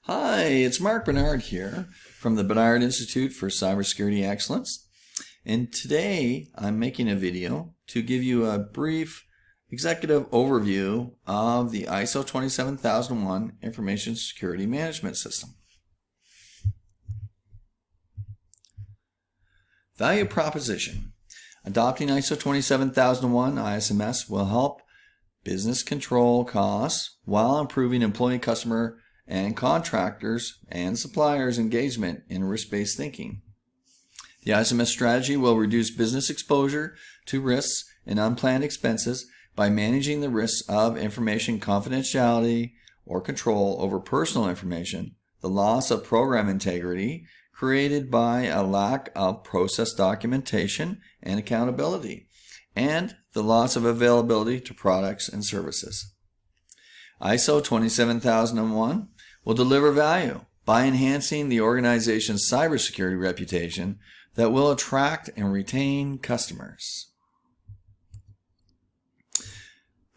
Hi, it's Mark Bernard here from the Bernard Institute for Cybersecurity Excellence. And today I'm making a video to give you a brief executive overview of the ISO 27001 Information Security Management System. Value proposition. Adopting ISO 27001 ISMS will help business control costs while improving employee, customer, and contractors and suppliers' engagement in risk-based thinking. The ISMS strategy will reduce business exposure to risks and unplanned expenses by managing the risks of information confidentiality or control over personal information, the loss of program integrity created by a lack of process documentation and accountability, and the loss of availability to products and services. ISO 27001 will deliver value by enhancing the organization's cybersecurity reputation that will attract and retain customers.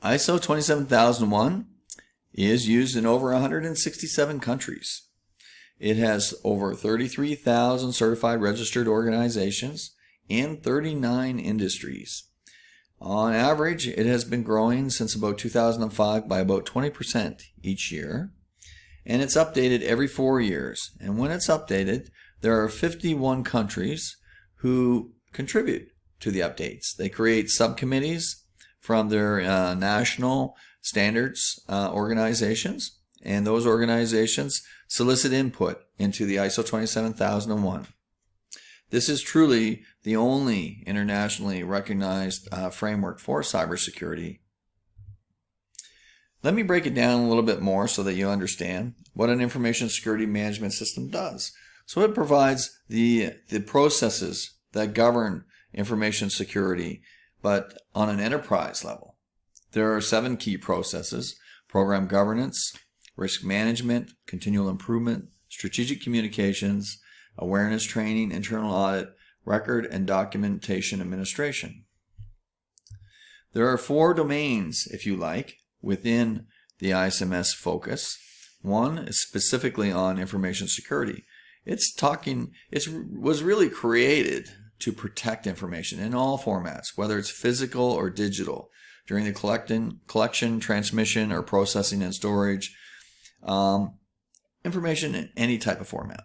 ISO 27001 is used in over 167 countries. It has over 33,000 certified registered organizations in 39 industries. On average, it has been growing since about 2005 by about 20% each year, and it's updated every 4 years. And when it's updated, there are 51 countries who contribute to the updates. They create subcommittees from their national standards organizations, and those organizations solicit input into the ISO 27001. This is truly the only internationally recognized framework for cybersecurity. Let me break it down a little bit more so that you understand what an information security management system does. So it provides the processes that govern information security, but on an enterprise level. There are 7 key processes: program governance, risk management, continual improvement, strategic communications, awareness training, internal audit, record and documentation administration. There are 4 domains, if you like, within the ISMS focus. One is specifically on information security. It was really created to protect information in all formats, whether it's physical or digital, during the collection, transmission, or processing and storage, information in any type of format.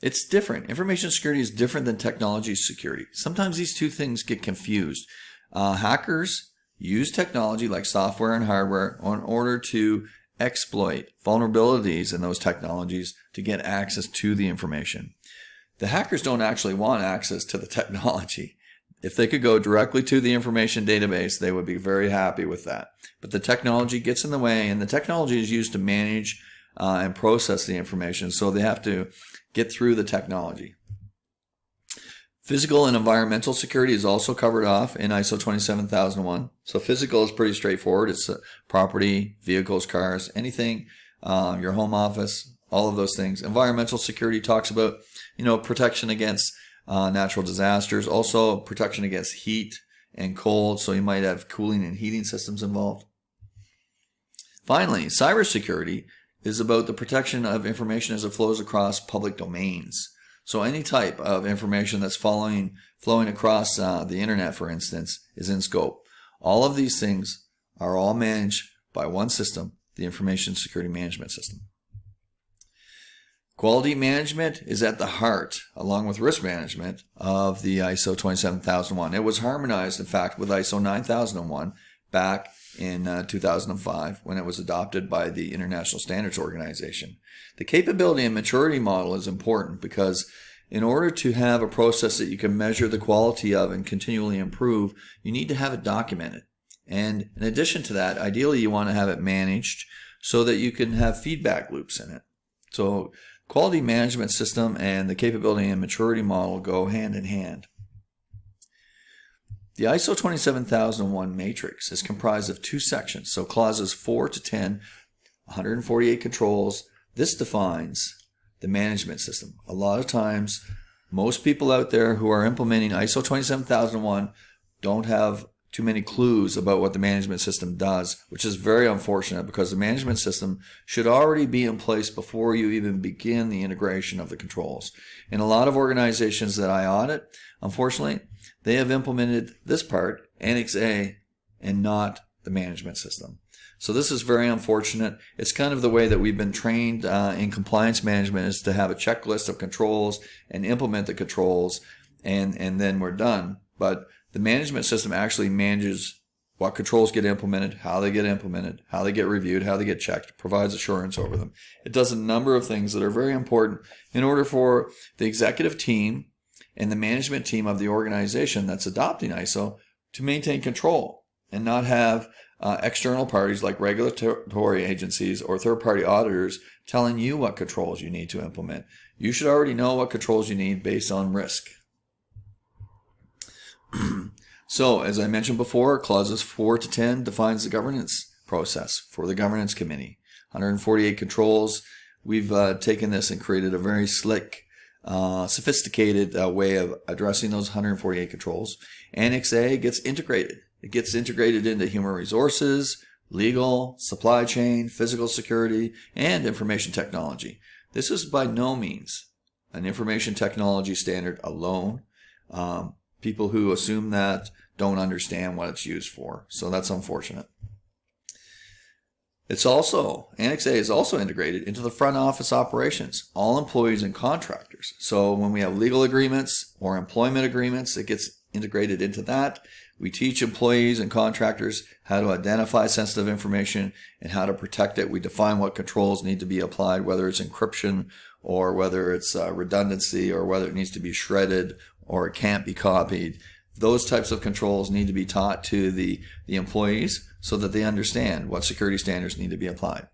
It's different. Information security is different than technology security. Sometimes these two things get confused. Hackers use technology like software and hardware in order to exploit vulnerabilities in those technologies to get access to the information. The hackers don't actually want access to the technology. If they could go directly to the information database, they would be very happy with that. But the technology gets in the way, and the technology is used to manage and process the information, so they have to get through the technology. Physical and environmental security is also covered off in ISO 27001. So physical is pretty straightforward. It's property, vehicles, cars, anything, your home office, all of those things. Environmental security talks about, protection against natural disasters, also protection against heat and cold. So you might have cooling and heating systems involved. Finally, cybersecurity is about the protection of information as it flows across public domains. So any type of information that's flowing across the internet, for instance, is in scope. All of these things are all managed by one system, the Information Security Management System. Quality management is at the heart, along with risk management, of the ISO 27001. It was harmonized, in fact, with ISO 9001 back in 2005 when it was adopted by the International Standards Organization. The capability and maturity model is important because in order to have a process that you can measure the quality of and continually improve, you need to have it documented. And in addition to that, ideally you want to have it managed so that you can have feedback loops in it. So quality management system and the capability and maturity model go hand in hand. The ISO 27001 matrix is comprised of 2 sections, so clauses 4 to 10, 148 controls. This defines the management system. A lot of times, most people out there who are implementing ISO 27001 don't have too many clues about what the management system does, which is very unfortunate because the management system should already be in place before you even begin the integration of the controls. In a lot of organizations that I audit, unfortunately, they have implemented this part, Annex A, and not the management system. So this is very unfortunate. It's kind of the way that we've been trained in compliance management, is to have a checklist of controls and implement the controls, and then we're done. But the management system actually manages what controls get implemented, how they get reviewed, how they get checked, provides assurance over them. It does a number of things that are very important in order for the executive team and the management team of the organization that's adopting ISO to maintain control and not have external parties like regulatory agencies or third-party auditors telling you what controls you need to implement. You should already know what controls you need based on risk. So, as I mentioned before, clauses 4 to 10 defines the governance process for the governance committee. 148 controls. We've taken this and created a very slick, sophisticated way of addressing those 148 controls. Annex A gets integrated. It gets integrated into human resources, legal, supply chain, physical security, and information technology. This is by no means an information technology standard alone. People who assume that don't understand what it's used for. So that's unfortunate. Annex A is also integrated into the front office operations, all employees and contractors. So when we have legal agreements or employment agreements, it gets integrated into that. We teach employees and contractors how to identify sensitive information and how to protect it. We define what controls need to be applied, whether it's encryption or whether it's redundancy or whether it needs to be shredded or it can't be copied. Those types of controls need to be taught to the employees so that they understand what security standards need to be applied.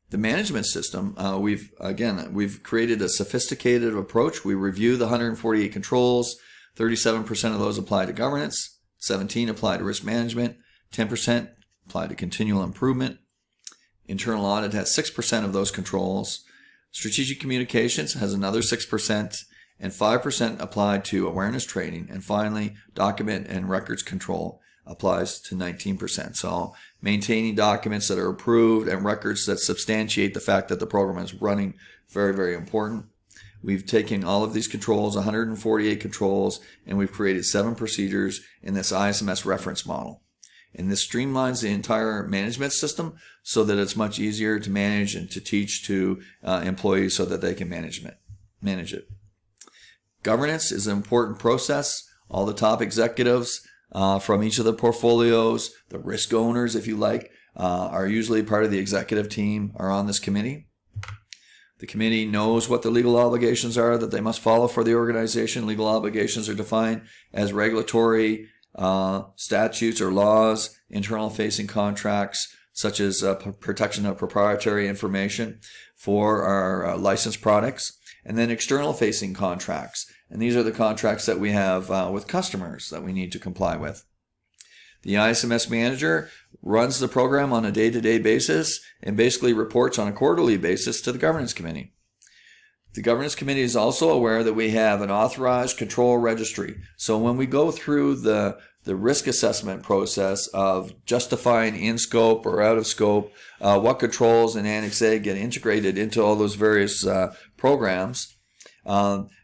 The management system, we've created a sophisticated approach. We review the 148 controls. 37% of those apply to governance, 17% apply to risk management, 10% apply to continual improvement. Internal audit has 6% of those controls. Strategic communications has another 6%, and 5% apply to awareness training. And finally, document and records control applies to 19%. So maintaining documents that are approved and records that substantiate the fact that the program is running, very, very important. We've taken all of these controls, 148 controls, and we've created 7 procedures in this ISMS reference model. And this streamlines the entire management system so that it's much easier to manage and to teach to employees so that they can manage it. Governance is an important process. All the top executives from each of the portfolios, the risk owners, if you like, are usually part of the executive team, are on this committee. The committee knows what the legal obligations are that they must follow for the organization. Legal obligations are defined as regulatory statutes or laws, internal-facing contracts, such as protection of proprietary information for our licensed products, and then external-facing contracts. And these are the contracts that we have with customers that we need to comply with. The ISMS manager runs the program on a day-to-day basis and basically reports on a quarterly basis to the governance committee. The governance committee is also aware that we have an authorized control registry. So when we go through the risk assessment process of justifying in scope or out of scope, what controls in Annex A get integrated into all those various programs,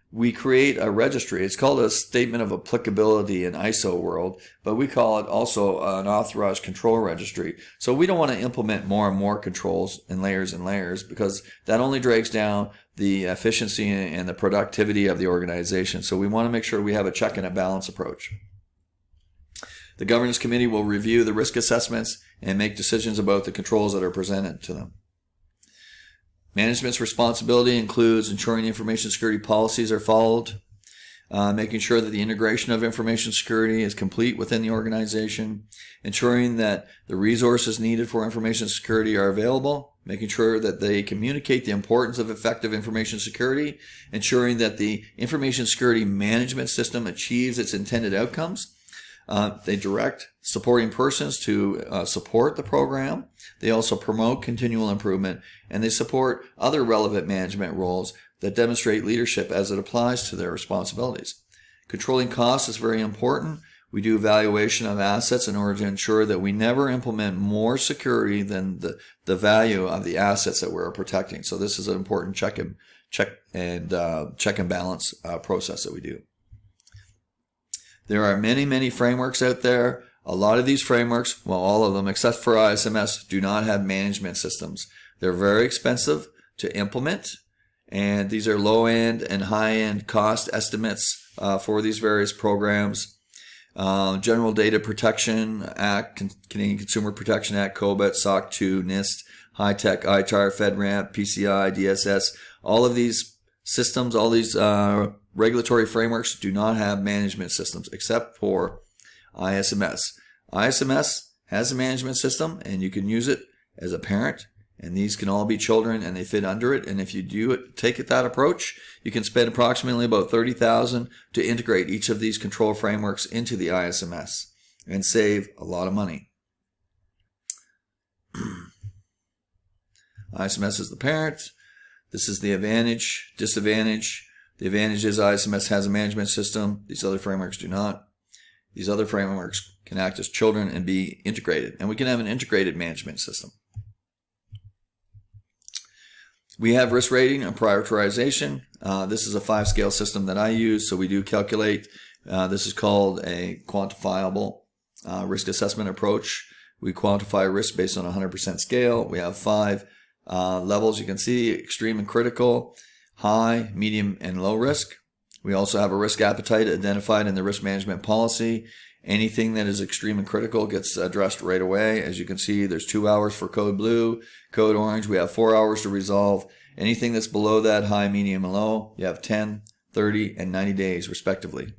we create a registry. It's called a statement of applicability in ISO world, but we call it also an authorized control registry. So we don't want to implement more and more controls in layers because that only drags down the efficiency and the productivity of the organization. So we want to make sure we have a check and a balance approach. The governance committee will review the risk assessments and make decisions about the controls that are presented to them. Management's responsibility includes ensuring information security policies are followed, making sure that the integration of information security is complete within the organization, ensuring that the resources needed for information security are available, making sure that they communicate the importance of effective information security, ensuring that the information security management system achieves its intended outcomes. They direct supporting persons to support the program. They also promote continual improvement, and they support other relevant management roles that demonstrate leadership as it applies to their responsibilities. Controlling costs is very important. We do evaluation of assets in order to ensure that we never implement more security than the value of the assets that we're protecting. So this is an important check and balance process that we do. There are many frameworks out there. A lot of these frameworks, well, all of them except for ISMS, do not have management systems. They're very expensive to implement, and these are low-end and high-end cost estimates for these various programs. General Data Protection Act, Canadian Consumer Protection Act, COBIT, SOC 2, NIST, High-Tech, ITAR, FedRAMP, PCI, DSS, all of these systems, all these regulatory frameworks do not have management systems except for ISMS. ISMS has a management system, and you can use it as a parent, and these can all be children, and they fit under it. And if you take that approach, you can spend approximately about $30,000 to integrate each of these control frameworks into the ISMS and save a lot of money. ISMS is the parent. This is the advantage, disadvantage. The advantage is ISMS has a management system. These other frameworks do not. These other frameworks can act as children and be integrated, and we can have an integrated management system. We have risk rating and prioritization. This is a 5-scale system that I use, so we do calculate. This is called a quantifiable risk assessment approach. We quantify risk based on a 100% scale. We have 5 levels. You can see extreme and critical, high, medium, and low risk. We also have a risk appetite identified in the risk management policy. Anything that is extreme and critical gets addressed right away. As you can see, there's 2 hours for code blue, code orange. We have 4 hours to resolve. Anything that's below that, high, medium, and low, you have 10, 30, and 90 days, respectively.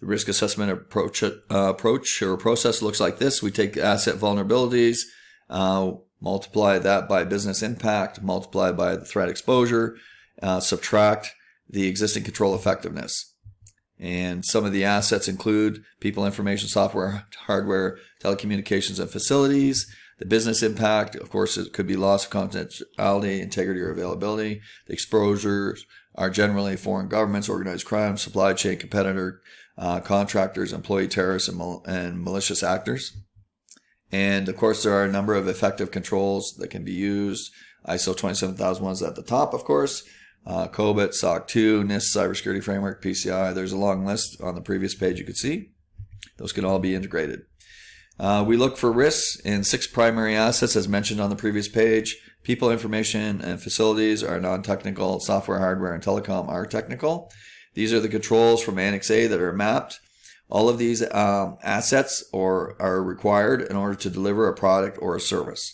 The risk assessment approach or process looks like this. We take asset vulnerabilities, multiply that by business impact, multiply by the threat exposure, subtract the existing control effectiveness. And some of the assets include people, information, software, hardware, telecommunications, and facilities. The business impact, of course, it could be loss of confidentiality, integrity, or availability. The exposures are generally foreign governments, organized crime, supply chain, competitor, contractors, employee terrorists, and malicious actors. And of course, there are a number of effective controls that can be used. ISO 27001 is at the top, of course. COBIT, SOC 2, NIST, Cybersecurity Framework, PCI. There's a long list on the previous page you could see. Those can all be integrated. We look for risks in 6 primary assets as mentioned on the previous page. People, information, and facilities are non-technical. Software, hardware, and telecom are technical. These are the controls from Annex A that are mapped. All of these assets are required in order to deliver a product or a service.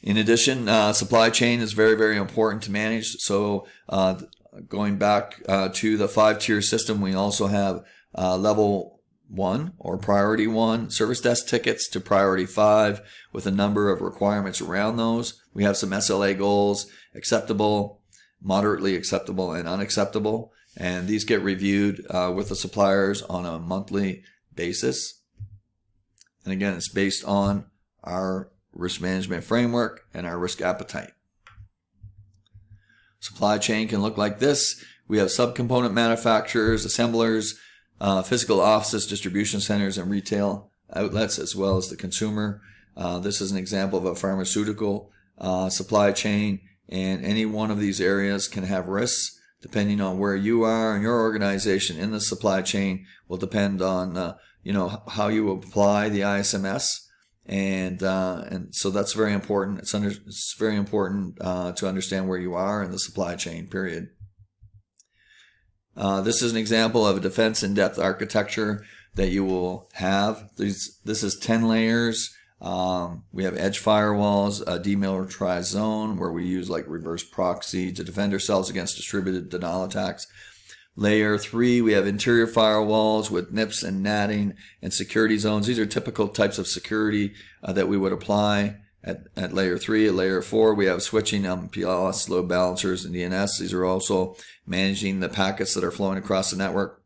In addition, supply chain is very important to manage. So going back to the 5-tier system, we also have level 1 or priority 1 service desk tickets to priority 5 with a number of requirements around those. We have some SLA goals, acceptable, moderately acceptable, and unacceptable. And these get reviewed with the suppliers on a monthly basis. And again, it's based on our risk management framework and our risk appetite. Supply chain can look like this. We have subcomponent manufacturers, assemblers, physical offices, distribution centers, and retail outlets, as well as the consumer. This is an example of a pharmaceutical supply chain, and any one of these areas can have risks. Depending on where you are and your organization in the supply chain will depend on how you apply the ISMS. And so that's very important. It's very important to understand where you are in the supply chain, period. This is an example of a defense in-depth architecture that you will have. This is 10 layers. We have edge firewalls, a demilitarized zone where we use like reverse proxy to defend ourselves against distributed denial attacks. Layer 3, we have interior firewalls with NIPS and natting and security zones. These are typical types of security that we would apply at layer 3. At layer 4, we have switching, MPLS, load balancers, and DNS. These are also managing the packets that are flowing across the network.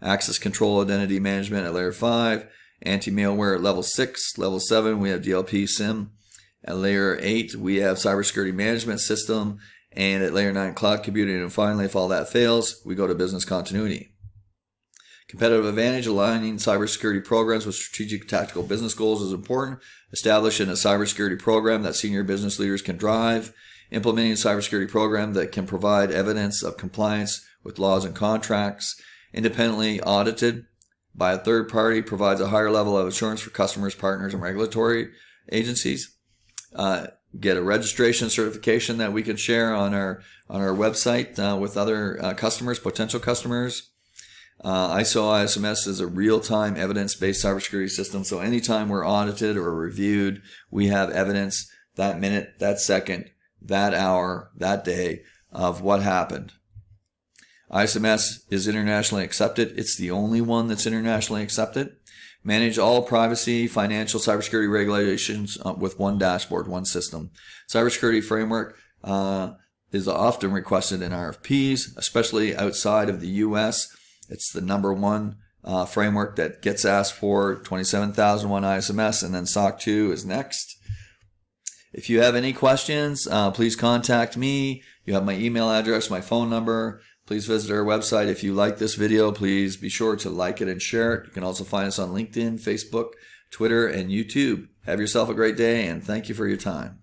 Access control, identity management at layer 5. Anti-malware at level 6. Level 7, we have DLP SIM. At layer 8, we have cybersecurity management system. And at layer 9, cloud computing. And finally, if all that fails, we go to business continuity. Competitive advantage, aligning cybersecurity programs with strategic tactical business goals is important. Establishing a cybersecurity program that senior business leaders can drive. Implementing a cybersecurity program that can provide evidence of compliance with laws and contracts. Independently audited by a third party provides a higher level of assurance for customers, partners, and regulatory agencies. Get a registration certification that we can share on our website with other customers, potential customers. ISO ISMS is a real-time evidence-based cybersecurity system. So anytime we're audited or reviewed, we have evidence that minute, that second, that hour, that day of what happened. ISMS is internationally accepted. It's the only one that's internationally accepted. Manage all privacy, financial, cybersecurity regulations with one dashboard, one system. Cybersecurity framework is often requested in RFPs, especially outside of the U.S. It's the number one framework that gets asked for, 27001 ISMS, and then SOC 2 is next. If you have any questions, please contact me. You have my email address, my phone number. Please visit our website. If you like this video, please be sure to like it and share it. You can also find us on LinkedIn, Facebook, Twitter, and YouTube. Have yourself a great day, and thank you for your time.